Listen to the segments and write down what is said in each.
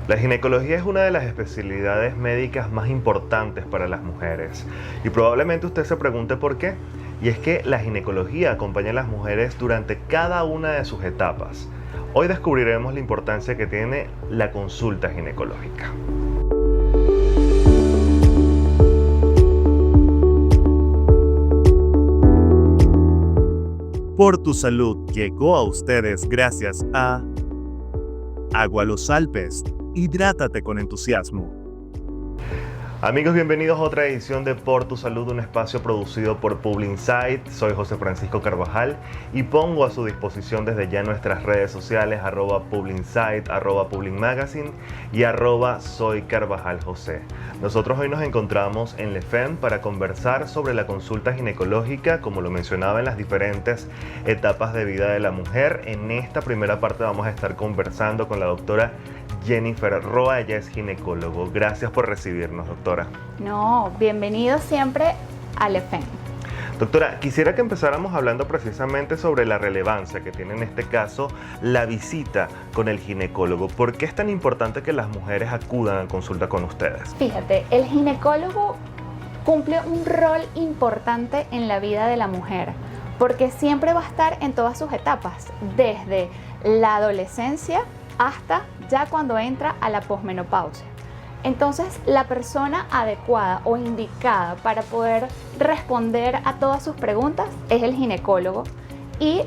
La ginecología es una de las especialidades médicas más importantes para las mujeres y probablemente usted se pregunte por qué. Y es que la ginecología acompaña a las mujeres durante cada una de sus etapas. Hoy descubriremos la importancia que tiene la consulta ginecológica. Por tu salud llegó a ustedes gracias a Agua Los Alpes. Hidrátate con entusiasmo. Amigos, bienvenidos a otra edición de Por tu Salud, un espacio producido por Publinsight. Soy José Francisco Carvajal y pongo a su disposición desde ya nuestras redes sociales @Publinsight, @Publinmagazine y @SoyCarvajalJosé. Nosotros hoy nos encontramos en LEFEM para conversar sobre la consulta ginecológica, como lo mencionaba, en las diferentes etapas de vida de la mujer. En esta primera parte vamos a estar conversando con la doctora Jennifer Roa. Ella es ginecólogo. Gracias por recibirnos, doctora. No, bienvenido siempre al LEFEM. Doctora, quisiera que empezáramos hablando precisamente sobre la relevancia que tiene en este caso la visita con el ginecólogo. ¿Por qué es tan importante que las mujeres acudan a consulta con ustedes? Fíjate, el ginecólogo cumple un rol importante en la vida de la mujer, porque siempre va a estar en todas sus etapas, desde la adolescencia hasta ya cuando entra a la posmenopausia. Entonces, la persona adecuada o indicada para poder responder a todas sus preguntas es el ginecólogo y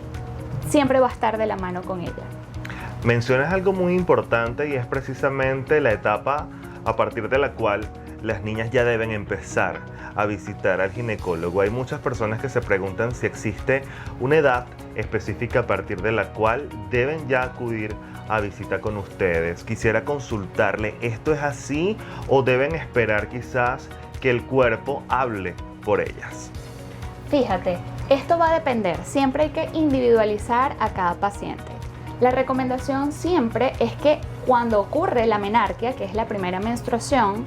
siempre va a estar de la mano con ella. Mencionas algo muy importante y es precisamente la etapa a partir de la cual las niñas ya deben empezar a visitar al ginecólogo. Hay muchas personas que se preguntan si existe una edad específica a partir de la cual deben ya acudir a visita con ustedes. Quisiera consultarle, ¿esto es así o deben esperar quizás que el cuerpo hable por ellas? Fíjate, esto va a depender, siempre hay que individualizar a cada paciente. La recomendación siempre es que cuando ocurre la menarquia, que es la primera menstruación,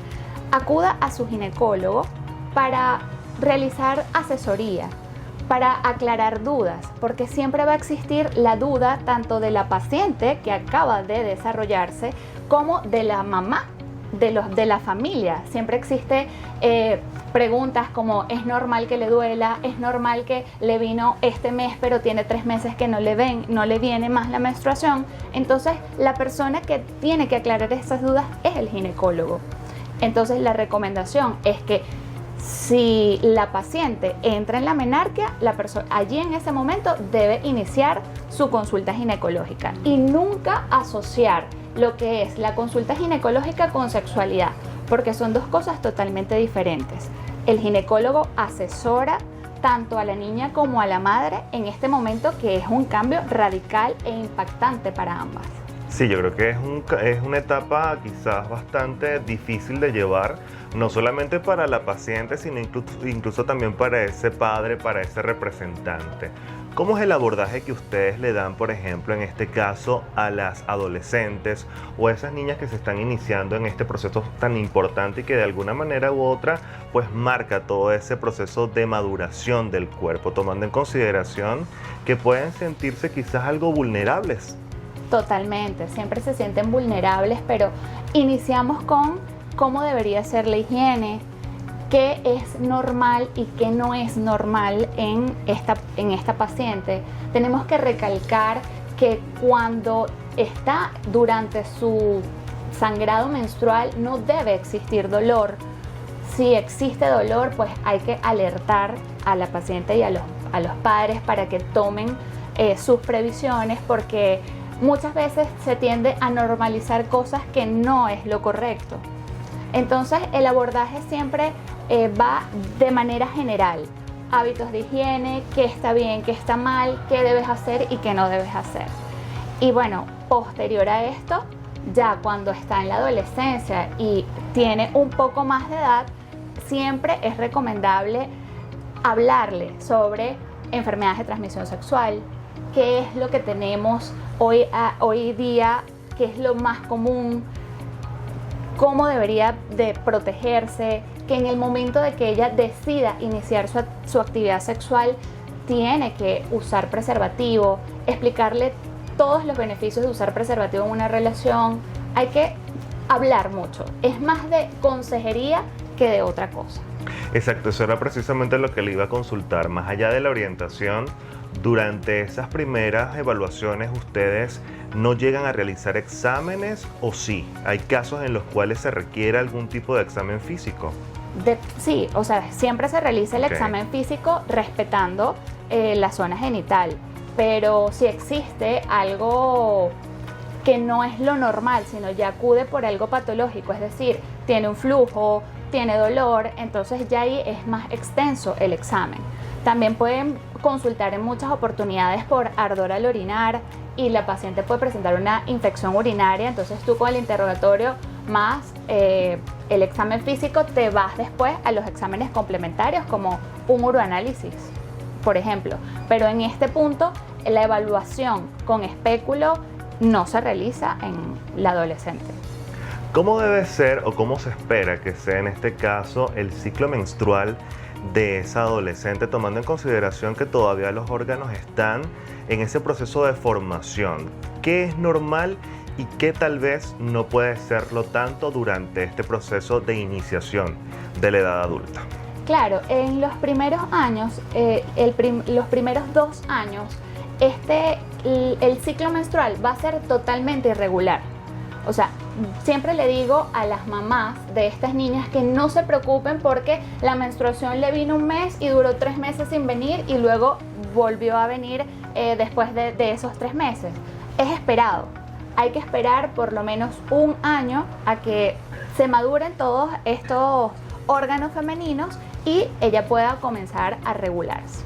acuda a su ginecólogo para realizar asesoría, para aclarar dudas, porque siempre va a existir la duda tanto de la paciente que acaba de desarrollarse como de la mamá, de la familia. Siempre existe preguntas como: ¿es normal que le duela? ¿Es normal que le vino este mes pero tiene 3 meses que no le viene más la menstruación? Entonces la persona que tiene que aclarar esas dudas es el ginecólogo. Entonces la recomendación es que si la paciente entra en la menarquia, allí en ese momento debe iniciar su consulta ginecológica y nunca asociar lo que es la consulta ginecológica con sexualidad, porque son dos cosas totalmente diferentes. El ginecólogo asesora tanto a la niña como a la madre en este momento, que es un cambio radical e impactante para ambas. Sí, yo creo que es una etapa quizás bastante difícil de llevar, no solamente para la paciente, sino incluso también para ese padre, para ese representante. ¿Cómo es el abordaje que ustedes le dan, por ejemplo, en este caso, a las adolescentes o a esas niñas que se están iniciando en este proceso tan importante y que de alguna manera u otra pues marca todo ese proceso de maduración del cuerpo, tomando en consideración que pueden sentirse quizás algo vulnerables? Totalmente, siempre se sienten vulnerables, pero iniciamos con cómo debería ser la higiene, qué es normal y qué no es normal en esta paciente. Tenemos que recalcar que cuando está durante su sangrado menstrual no debe existir dolor. Si existe dolor, pues hay que alertar a la paciente y a los padres para que tomen sus previsiones, porque muchas veces se tiende a normalizar cosas que no es lo correcto. Entonces el abordaje siempre va de manera general. Hábitos de higiene, qué está bien, qué está mal, qué debes hacer y qué no debes hacer. Y bueno, posterior a esto, ya cuando está en la adolescencia y tiene un poco más de edad, siempre es recomendable hablarle sobre enfermedades de transmisión sexual, qué es lo que tenemos hoy día, qué es lo más común, cómo debería de protegerse, que en el momento de que ella decida iniciar su actividad sexual tiene que usar preservativo, explicarle todos los beneficios de usar preservativo en una relación. Hay que hablar mucho. Es más de consejería que de otra cosa. Exacto, eso era precisamente lo que le iba a consultar. Más allá de la orientación, durante esas primeras evaluaciones, ¿ustedes no llegan a realizar exámenes o sí? ¿Hay casos en los cuales se requiere algún tipo de examen físico? Sí, o sea, siempre se realiza el Ok. examen físico respetando la zona genital, pero si existe algo que no es lo normal, sino ya acude por algo patológico, es decir, tiene un flujo, tiene dolor, entonces ya ahí es más extenso el examen. También pueden consultar en muchas oportunidades por ardor al orinar y la paciente puede presentar una infección urinaria, entonces tú con el interrogatorio más el examen físico te vas después a los exámenes complementarios como un uroanálisis, por ejemplo. Pero en este punto la evaluación con espéculo no se realiza en la adolescente. ¿Cómo debe ser o cómo se espera que sea en este caso el ciclo menstrual de esa adolescente, tomando en consideración que todavía los órganos están en ese proceso de formación? ¿Qué es normal y qué tal vez no puede serlo tanto durante este proceso de iniciación de la edad adulta? Claro, en los primeros años, los primeros 2 años, el ciclo menstrual va a ser totalmente irregular. O sea, siempre le digo a las mamás de estas niñas que no se preocupen porque la menstruación le vino un mes y duró 3 meses sin venir y luego volvió a venir después de esos 3 meses. Es esperado. Hay que esperar por lo menos 1 año a que se maduren todos estos órganos femeninos y ella pueda comenzar a regularse.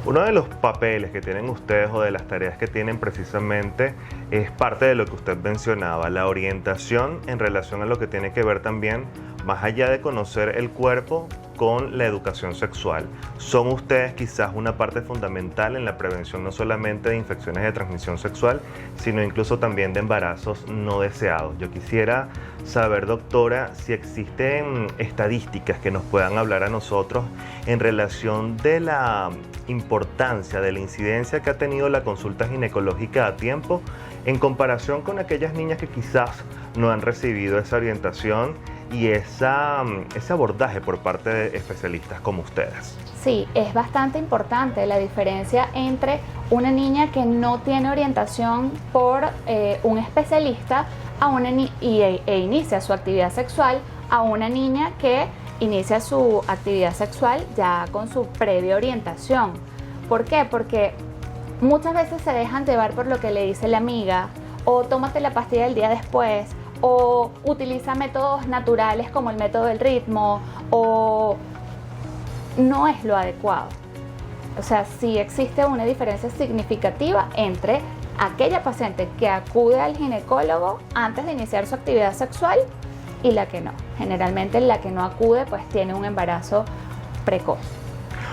Uno de los papeles que tienen ustedes o de las tareas que tienen precisamente es parte de lo que usted mencionaba, la orientación en relación a lo que tiene que ver también, más allá de conocer el cuerpo, con la educación sexual. Son ustedes quizás una parte fundamental en la prevención no solamente de infecciones de transmisión sexual, sino incluso también de embarazos no deseados. Yo quisiera saber, doctora, si existen estadísticas que nos puedan hablar a nosotros en relación de la importancia, de la incidencia que ha tenido la consulta ginecológica a tiempo en comparación con aquellas niñas que quizás no han recibido esa orientación y ese abordaje por parte de especialistas como ustedes. Sí, es bastante importante la diferencia entre una niña que no tiene orientación por un especialista e inicia su actividad sexual a una niña que inicia su actividad sexual ya con su previa orientación. ¿Por qué? Porque muchas veces se dejan llevar por lo que le dice la amiga, o tómate la pastilla el día después, o utiliza métodos naturales como el método del ritmo, o no es lo adecuado. O sea, sí existe una diferencia significativa entre aquella paciente que acude al ginecólogo antes de iniciar su actividad sexual y la que no. Generalmente la que no acude pues tiene un embarazo precoz.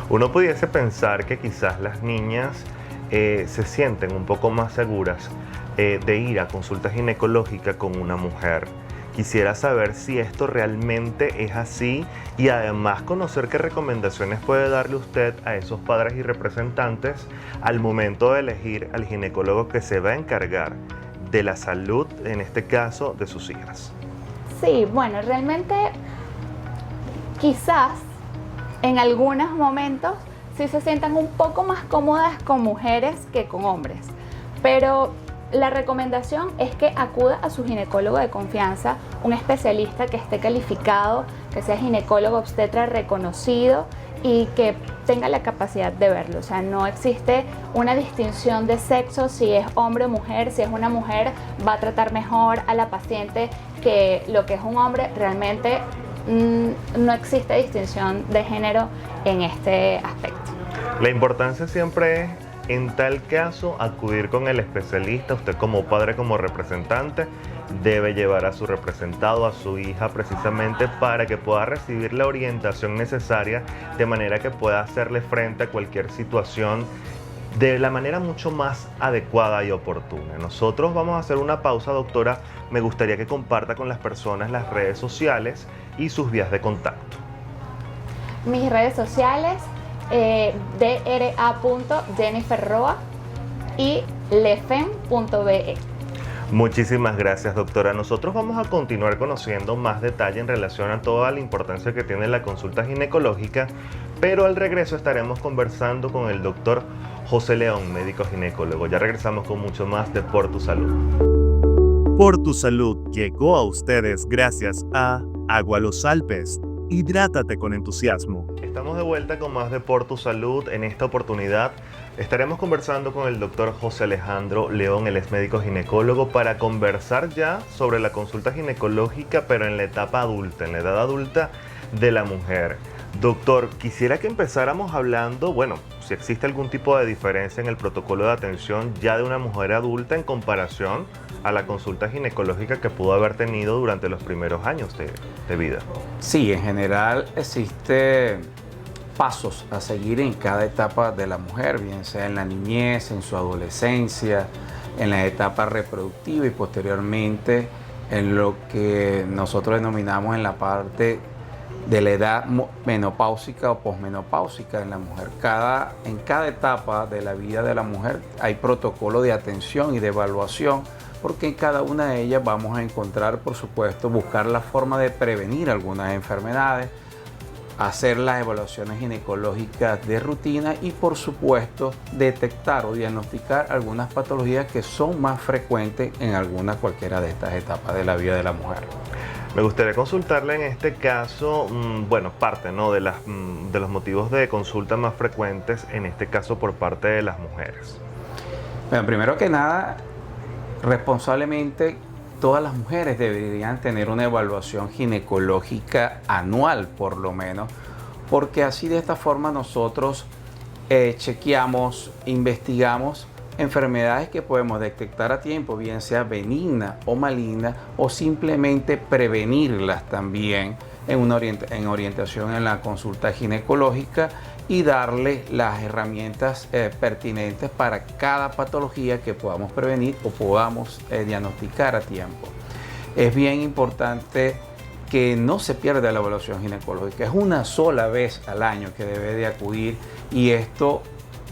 Uno pudiese pensar que quizás las niñas se sienten un poco más seguras de ir a consulta ginecológica con una mujer. Quisiera saber si esto realmente es así y además conocer qué recomendaciones puede darle usted a esos padres y representantes al momento de elegir al ginecólogo que se va a encargar de la salud, en este caso, de sus hijas. Sí, bueno, realmente quizás en algunos momentos sí se sientan un poco más cómodas con mujeres que con hombres, pero la recomendación es que acuda a su ginecólogo de confianza, un especialista que esté calificado, que sea ginecólogo obstetra reconocido y que tenga la capacidad de verlo. O sea, no existe una distinción de sexo, si es hombre o mujer. Si es una mujer, va a tratar mejor a la paciente que lo que es un hombre. Realmente no existe distinción de género en este aspecto. La importancia siempre es, en tal caso, acudir con el especialista. Usted como padre, como representante, debe llevar a su representado, a su hija, precisamente para que pueda recibir la orientación necesaria de manera que pueda hacerle frente a cualquier situación de la manera mucho más adecuada y oportuna. Nosotros vamos a hacer una pausa, doctora. Me gustaría que comparta con las personas las redes sociales y sus vías de contacto. Mis redes sociales, dra.jenniferroa y lefen.be. Muchísimas gracias, doctora. Nosotros vamos a continuar conociendo más detalle en relación a toda la importancia que tiene la consulta ginecológica, pero al regreso estaremos conversando con el doctor José León, médico ginecólogo. Ya regresamos con mucho más de Por Tu Salud. Por Tu Salud llegó a ustedes gracias a Agua Los Alpes. Hidrátate con entusiasmo. Estamos de vuelta con más de Por Tu Salud. En esta oportunidad estaremos conversando con el doctor José Alejandro León, él es médico ginecólogo, para conversar ya sobre la consulta ginecológica, pero en la etapa adulta, en la edad adulta de la mujer. Doctor, quisiera que empezáramos hablando, bueno, si existe algún tipo de diferencia en el protocolo de atención ya de una mujer adulta en comparación a la consulta ginecológica que pudo haber tenido durante los primeros años de vida. Sí, en general existe pasos a seguir en cada etapa de la mujer, bien sea en la niñez, en su adolescencia, en la etapa reproductiva y posteriormente en lo que nosotros denominamos en la parte de la edad menopáusica o posmenopáusica en la mujer. En cada etapa de la vida de la mujer hay protocolo de atención y de evaluación, porque en cada una de ellas vamos a encontrar, por supuesto, buscar la forma de prevenir algunas enfermedades, hacer las evaluaciones ginecológicas de rutina y, por supuesto, detectar o diagnosticar algunas patologías que son más frecuentes en cualquiera de estas etapas de la vida de la mujer. Me gustaría consultarle en este caso, bueno, parte, ¿no?, de los motivos de consulta más frecuentes, en este caso por parte de las mujeres. Bueno, primero que nada, responsablemente todas las mujeres deberían tener una evaluación ginecológica anual, por lo menos, porque así de esta forma nosotros chequeamos, investigamos enfermedades que podemos detectar a tiempo, bien sea benigna o maligna, o simplemente prevenirlas también en orientación en la consulta ginecológica y darle las herramientas pertinentes para cada patología que podamos prevenir o podamos diagnosticar a tiempo. Es bien importante que no se pierda la evaluación ginecológica. Es una sola vez al año que debe de acudir y esto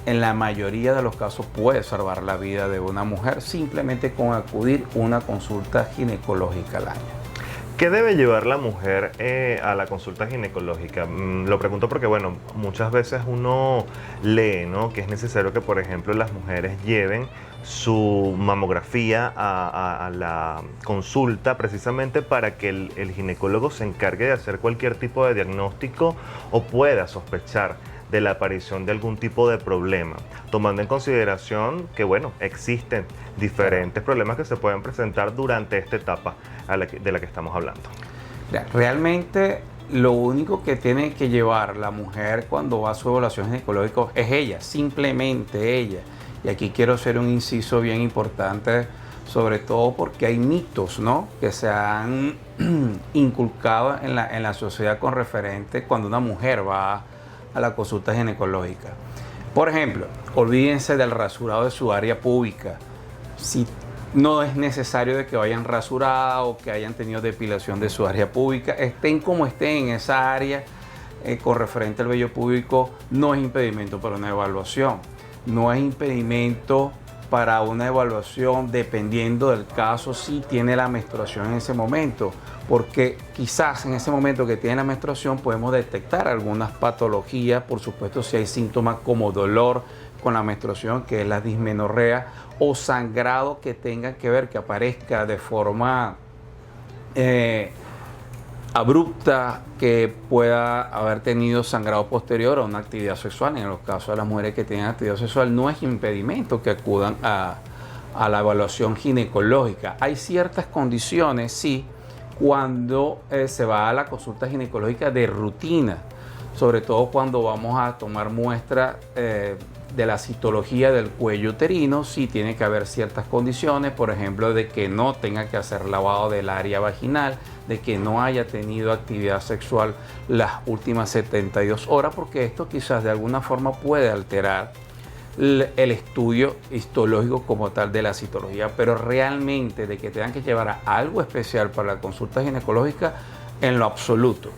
en la mayoría de los casos puede salvar la vida de una mujer simplemente con acudir a una consulta ginecológica al año. ¿Qué debe llevar la mujer a la consulta ginecológica? Lo pregunto porque, bueno, muchas veces uno lee, ¿no?, que es necesario que, por ejemplo, las mujeres lleven su mamografía a la consulta precisamente para que el ginecólogo se encargue de hacer cualquier tipo de diagnóstico o pueda sospechar de la aparición de algún tipo de problema, tomando en consideración que, bueno, existen diferentes problemas que se pueden presentar durante esta etapa de la que estamos hablando. Realmente lo único que tiene que llevar la mujer cuando va a su evaluación ginecológica es ella, simplemente ella. Y aquí quiero hacer un inciso bien importante, sobre todo porque hay mitos, ¿no?, que se han inculcado en la sociedad con referente cuando una mujer va a la consulta ginecológica. Por ejemplo, olvídense del rasurado de su área pública. Si no es necesario de que vayan rasuradas o que hayan tenido depilación de su área pública, estén como estén en esa área con referente al vello púbico, no es impedimento para una evaluación. No es impedimento para una evaluación dependiendo del caso si tiene la menstruación en ese momento, porque quizás en ese momento que tiene la menstruación podemos detectar algunas patologías, por supuesto si hay síntomas como dolor con la menstruación, que es la dismenorrea, o sangrado que tenga que ver, que aparezca de forma abrupta, que pueda haber tenido sangrado posterior a una actividad sexual. En los casos de las mujeres que tienen actividad sexual no es impedimento que acudan a la evaluación ginecológica. Hay ciertas condiciones, sí, cuando se va a la consulta ginecológica de rutina, sobre todo cuando vamos a tomar muestra de la citología del cuello uterino. Sí tiene que haber ciertas condiciones, por ejemplo, de que no tenga que hacer lavado del área vaginal, de que no haya tenido actividad sexual las últimas 72 horas, porque esto quizás de alguna forma puede alterar el estudio histológico como tal de la citología, pero realmente de que tengan que llevar a algo especial para la consulta ginecológica, en lo absoluto.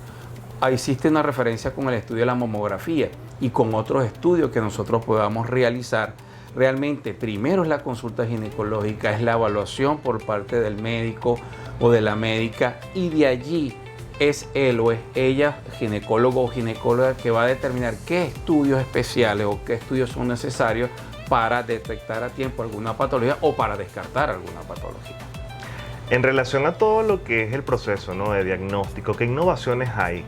Existe una referencia con el estudio de la mamografía y con otros estudios que nosotros podamos realizar realmente primero es la consulta ginecológica, es la evaluación por parte del médico o de la médica, y de allí es él o es ella, ginecólogo o ginecóloga, que va a determinar qué estudios especiales o qué estudios son necesarios para detectar a tiempo alguna patología o para descartar alguna patología. En relación a todo lo que es el proceso, ¿no?, de diagnóstico, ¿qué innovaciones hay?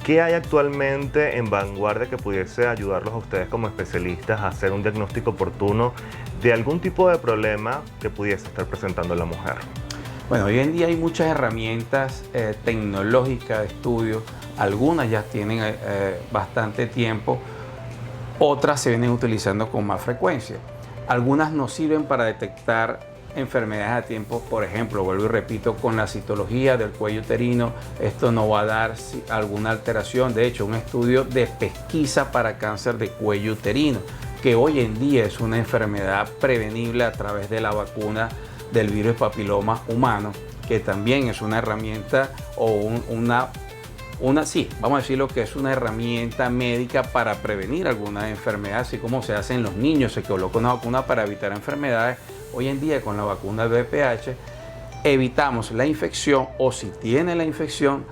¿Qué hay actualmente en vanguardia que pudiese ayudarlos a ustedes como especialistas a hacer un diagnóstico oportuno de algún tipo de problema que pudiese estar presentando la mujer? Bueno, hoy en día hay muchas herramientas tecnológicas de estudio. Algunas ya tienen bastante tiempo, otras se vienen utilizando con más frecuencia. Algunas nos sirven para detectar enfermedades a tiempo, por ejemplo, vuelvo y repito, con la citología del cuello uterino, esto no va a dar alguna alteración. De hecho, un estudio de pesquisa para cáncer de cuello uterino, que hoy en día es una enfermedad prevenible a través de la vacuna del virus papiloma humano, que también es una herramienta o vamos a decir lo que es una herramienta médica para prevenir alguna enfermedad, así como se hace en los niños, se coloca una vacuna para evitar enfermedades. Hoy en día con la vacuna VPH evitamos la infección, o si tiene la infección,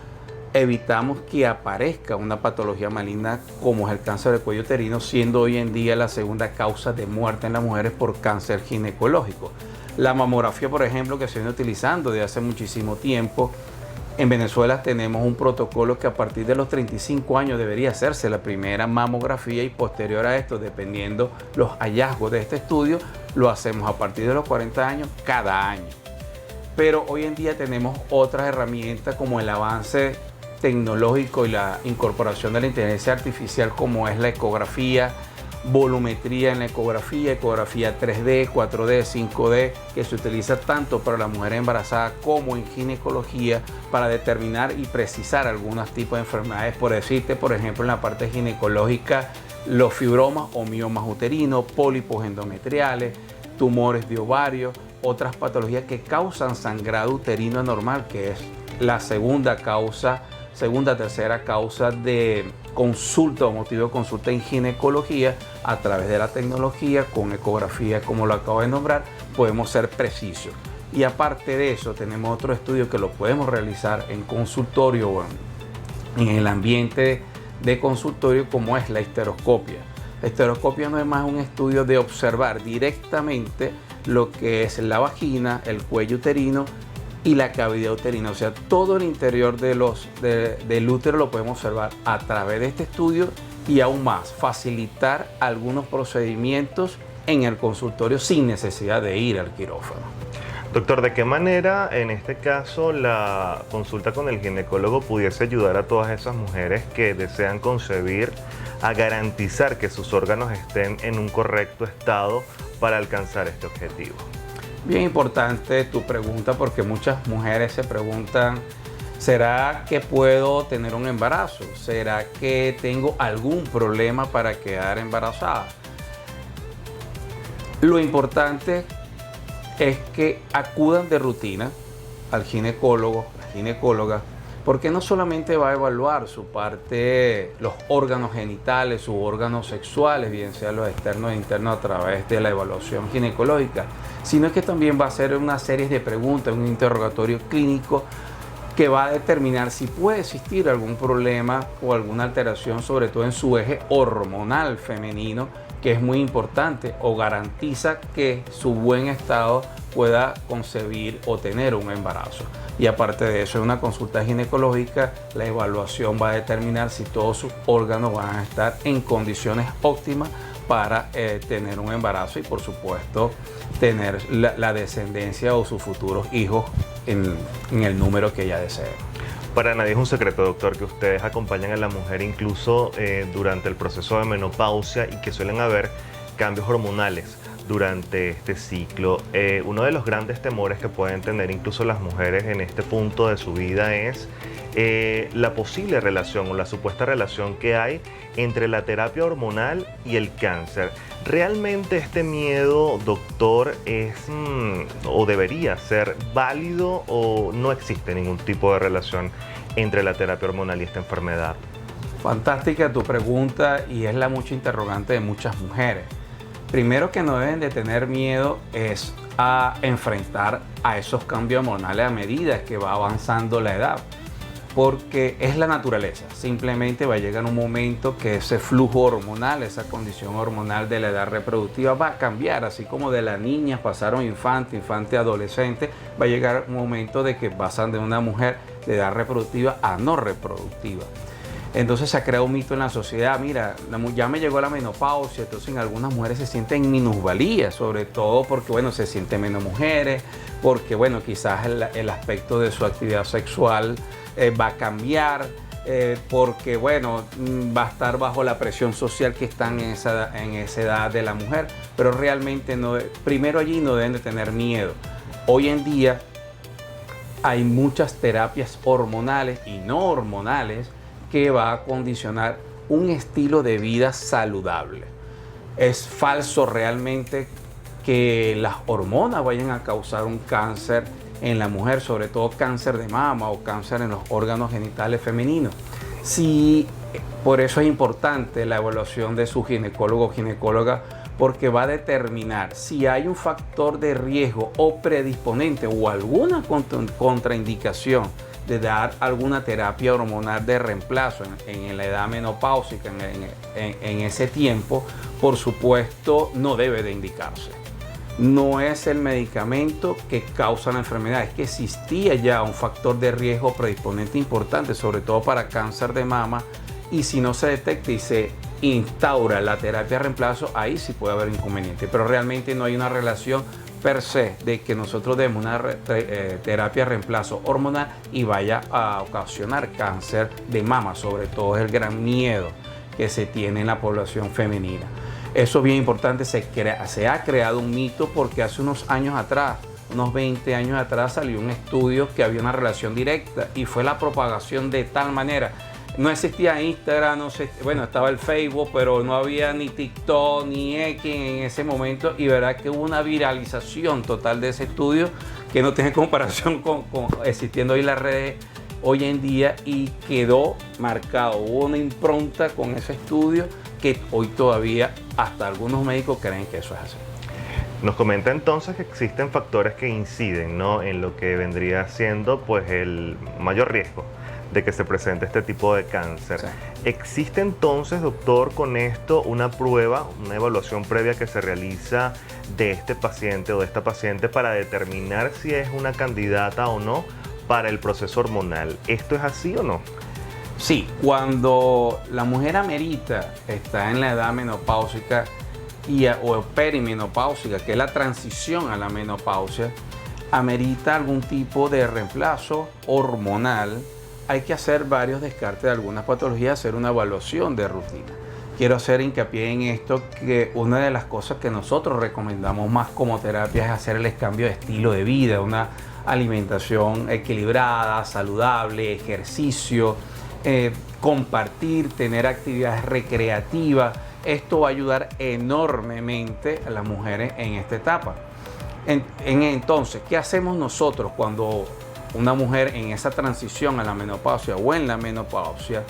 evitamos que aparezca una patología maligna como es el cáncer de cuello uterino, siendo hoy en día la segunda causa de muerte en las mujeres por cáncer ginecológico. La mamografía, por ejemplo, que se viene utilizando desde hace muchísimo tiempo. En Venezuela tenemos un protocolo que a partir de los 35 años debería hacerse la primera mamografía, y posterior a esto, dependiendo los hallazgos de este estudio, lo hacemos a partir de los 40 años cada año. Pero hoy en día tenemos otras herramientas como el avance tecnológico y la incorporación de la inteligencia artificial, como es la ecografía, volumetría en la ecografía 3D, 4D, 5D, que se utiliza tanto para la mujer embarazada como en ginecología para determinar y precisar algunos tipos de enfermedades. Por decirte, por ejemplo, en la parte ginecológica, los fibromas o miomas uterinos, pólipos endometriales, tumores de ovario, otras patologías que causan sangrado uterino anormal, que es la tercera causa de consulta o motivo de consulta en ginecología. A través de la tecnología, con ecografía, como lo acabo de nombrar, podemos ser precisos. Y aparte de eso, tenemos otro estudio que lo podemos realizar en consultorio o en el ambiente de consultorio, como es la histeroscopia. La histeroscopia no es más un estudio de observar directamente lo que es la vagina, el cuello uterino y la cavidad uterina, o sea, todo el interior del útero lo podemos observar a través de este estudio, y aún más facilitar algunos procedimientos en el consultorio sin necesidad de ir al quirófano. Doctor, ¿de qué manera en este caso la consulta con el ginecólogo pudiese ayudar a todas esas mujeres que desean concebir a garantizar que sus órganos estén en un correcto estado para alcanzar este objetivo? Bien importante tu pregunta, porque muchas mujeres se preguntan: ¿será que puedo tener un embarazo? ¿Será que tengo algún problema para quedar embarazada? Lo importante es que acudan de rutina al ginecólogo, la ginecóloga, porque no solamente va a evaluar su parte, los órganos genitales, sus órganos sexuales, bien sea los externos e internos, a través de la evaluación ginecológica, sino que también va a hacer una serie de preguntas, un interrogatorio clínico que va a determinar si puede existir algún problema o alguna alteración, sobre todo en su eje hormonal femenino, que es muy importante, o garantiza que su buen estado pueda concebir o tener un embarazo. Y aparte de eso, en una consulta ginecológica, la evaluación va a determinar si todos sus órganos van a estar en condiciones óptimas para tener un embarazo, y por supuesto tener la descendencia o sus futuros hijos en el número que ella desee. Para nadie es un secreto, doctor, que ustedes acompañan a la mujer incluso durante el proceso de menopausia, y que suelen haber cambios hormonales durante este ciclo. Uno de los grandes temores que pueden tener incluso las mujeres en este punto de su vida es la posible relación o la supuesta relación que hay entre la terapia hormonal y el cáncer. ¿Realmente este miedo, doctor, es o debería ser válido, o no existe ningún tipo de relación entre la terapia hormonal y esta enfermedad? Fantástica tu pregunta, y es la mucha interrogante de muchas mujeres. primero que no deben de tener miedo es a enfrentar a esos cambios hormonales a medida que va avanzando la edad, porque es la naturaleza. Simplemente va a llegar un momento que ese flujo hormonal, esa condición hormonal de la edad reproductiva va a cambiar, así como de la niña pasaron infante, adolescente, va a llegar un momento de que pasan de una mujer de edad reproductiva a no reproductiva. Entonces se ha creado un mito en la sociedad, mira, ya me llegó la menopausia, entonces en algunas mujeres se sienten minusvalía, sobre todo porque, bueno, se sienten menos mujeres, porque, bueno, quizás el aspecto de su actividad sexual va a cambiar, porque, bueno, va a estar bajo la presión social que están en esa edad de la mujer, pero realmente no, primero allí no deben de tener miedo. Hoy en día hay muchas terapias hormonales y no hormonales que va a condicionar un estilo de vida saludable. Es falso realmente que las hormonas vayan a causar un cáncer en la mujer, sobre todo cáncer de mama o cáncer en los órganos genitales femeninos. Sí, por eso es importante la evaluación de su ginecólogo o ginecóloga, porque va a determinar si hay un factor de riesgo o predisponente o alguna contraindicación de dar alguna terapia hormonal de reemplazo en la edad menopáusica, en ese tiempo. Por supuesto, no debe de indicarse. No es el medicamento que causa la enfermedad, es que existía ya un factor de riesgo predisponente importante, sobre todo para cáncer de mama, y si no se detecta y se instaura la terapia de reemplazo, ahí sí puede haber inconveniente, pero realmente no hay una relación per se de que nosotros demos una terapia de reemplazo hormonal y vaya a ocasionar cáncer de mama. Sobre todo es el gran miedo que se tiene en la población femenina. Eso es bien importante, se ha creado un mito porque hace unos años atrás, unos 20 años atrás, salió un estudio que había una relación directa y fue la propagación de tal manera. No existía Instagram, bueno, estaba el Facebook, pero no había ni TikTok ni X en ese momento, y verdad que hubo una viralización total de ese estudio que no tiene comparación con existiendo hoy las redes hoy en día, y quedó marcado, hubo una impronta con ese estudio que hoy todavía hasta algunos médicos creen que eso es así. Nos comenta entonces que existen factores que inciden, ¿no?, en lo que vendría siendo pues el mayor riesgo de que se presente este tipo de cáncer. Sí. ¿Existe entonces, doctor, con esto una prueba, una evaluación previa que se realiza de este paciente o de esta paciente para determinar si es una candidata o no para el proceso hormonal? ¿Esto es así o no? Sí, cuando la mujer amerita, está en la edad menopáusica o perimenopáusica, que es la transición a la menopausia, amerita algún tipo de reemplazo hormonal, hay que hacer varios descartes de algunas patologías, hacer una evaluación de rutina. Quiero hacer hincapié en esto, que una de las cosas que nosotros recomendamos más como terapia es hacer el cambio de estilo de vida, una alimentación equilibrada, saludable, ejercicio, compartir, tener actividades recreativas. Esto va a ayudar enormemente a las mujeres en esta etapa. Entonces, ¿qué hacemos nosotros cuando una mujer en esa transición a la menopausia o en la menopausia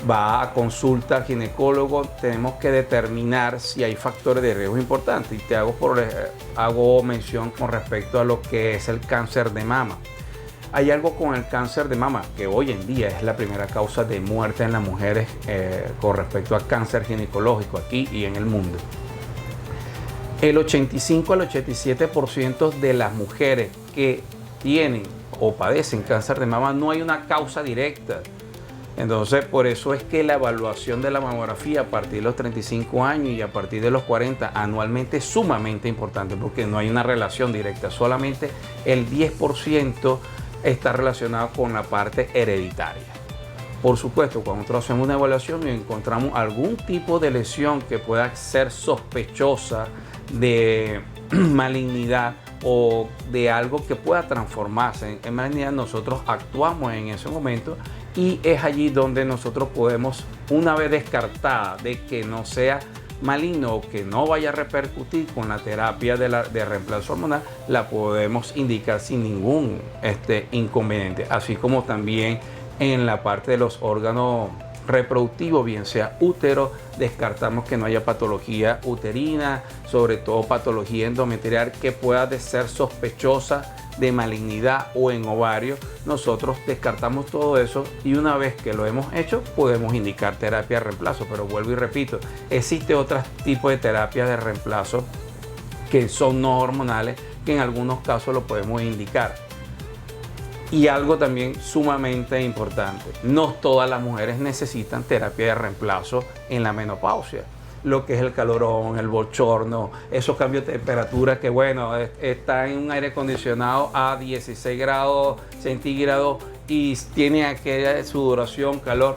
va a consulta al ginecólogo? Tenemos que determinar si hay factores de riesgo importantes, y te hago mención con respecto a lo que es el cáncer de mama. Hay algo con el cáncer de mama que hoy en día es la primera causa de muerte en las mujeres con respecto a cáncer ginecológico aquí y en el mundo. El 85 al 87% de las mujeres que tienen o padecen cáncer de mama no hay una causa directa. Entonces, por eso es que la evaluación de la mamografía a partir de los 35 años y a partir de los 40 anualmente es sumamente importante, porque no hay una relación directa. Solamente el 10% está relacionado con la parte hereditaria. Por supuesto, cuando nosotros hacemos una evaluación y encontramos algún tipo de lesión que pueda ser sospechosa de malignidad o de algo que pueda transformarse en malignidad, nosotros actuamos en ese momento, y es allí donde nosotros podemos, una vez descartada de que no sea maligno o que no vaya a repercutir con la terapia de reemplazo hormonal, la podemos indicar sin ningún inconveniente. Así como también en la parte de los órganos reproductivo, bien sea útero, descartamos que no haya patología uterina, sobre todo patología endometrial que pueda ser sospechosa de malignidad o en ovario. Nosotros descartamos todo eso y una vez que lo hemos hecho podemos indicar terapia de reemplazo, pero vuelvo y repito, existe otro tipo de terapia de reemplazo que son no hormonales, que en algunos casos lo podemos indicar. Y algo también sumamente importante, no todas las mujeres necesitan terapia de reemplazo en la menopausia. Lo que es el calorón, el bochorno, esos cambios de temperatura que bueno, está en un aire acondicionado a 16 grados centígrados y tiene aquella sudoración, calor.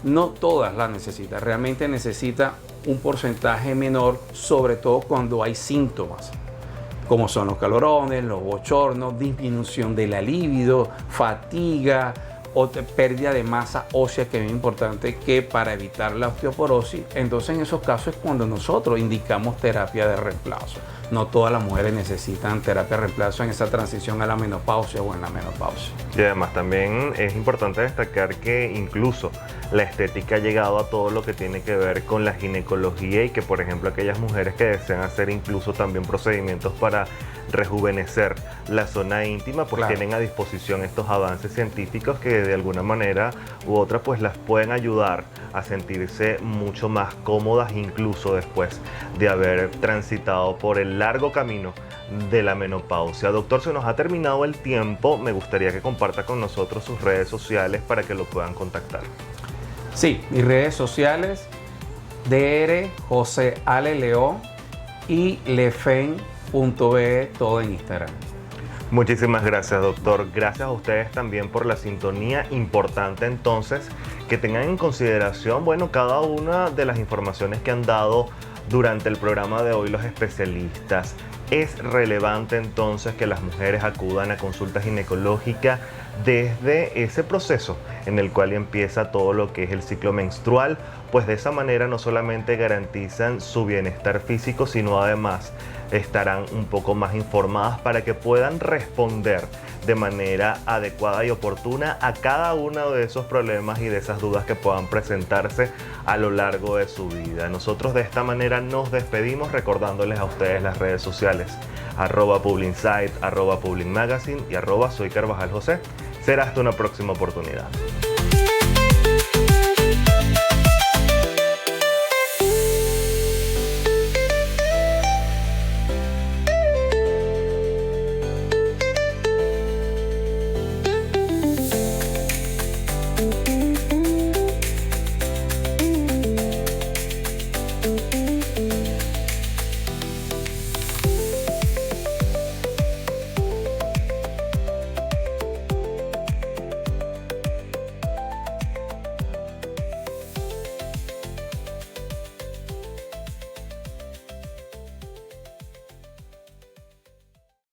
No todas las necesitan, realmente necesita un porcentaje menor, sobre todo cuando hay síntomas, como son los calorones, los bochornos, disminución de la libido, fatiga o pérdida de masa ósea, que es importante que para evitar la osteoporosis. Entonces en esos casos es cuando nosotros indicamos terapia de reemplazo. No todas las mujeres necesitan terapia de reemplazo en esa transición a la menopausia o en la menopausia. Y además también es importante destacar que incluso la estética ha llegado a todo lo que tiene que ver con la ginecología y que, por ejemplo, aquellas mujeres que desean hacer incluso también procedimientos para rejuvenecer la zona íntima, pues Claro. tienen a disposición estos avances científicos que de alguna manera u otra pues las pueden ayudar a sentirse mucho más cómodas incluso después de haber transitado por el largo camino de la menopausia. Doctor, se nos ha terminado el tiempo, me gustaría que comparta con nosotros sus redes sociales para que lo puedan contactar. Sí, mis redes sociales, Dr. José Ale León y lefen.be, todo en Instagram. Muchísimas gracias, doctor. Gracias a ustedes también por la sintonía. Importante entonces que tengan en consideración, bueno, cada una de las informaciones que han dado durante el programa de hoy los especialistas. Es relevante entonces que las mujeres acudan a consulta ginecológica desde ese proceso en el cual empieza todo lo que es el ciclo menstrual, pues de esa manera no solamente garantizan su bienestar físico, sino además estarán un poco más informadas para que puedan responder de manera adecuada y oportuna a cada uno de esos problemas y de esas dudas que puedan presentarse a lo largo de su vida. Nosotros de esta manera nos despedimos recordándoles a ustedes las redes sociales @Publinsight, @Publinmagazine y @Soy Carvajal José. Será hasta una próxima oportunidad.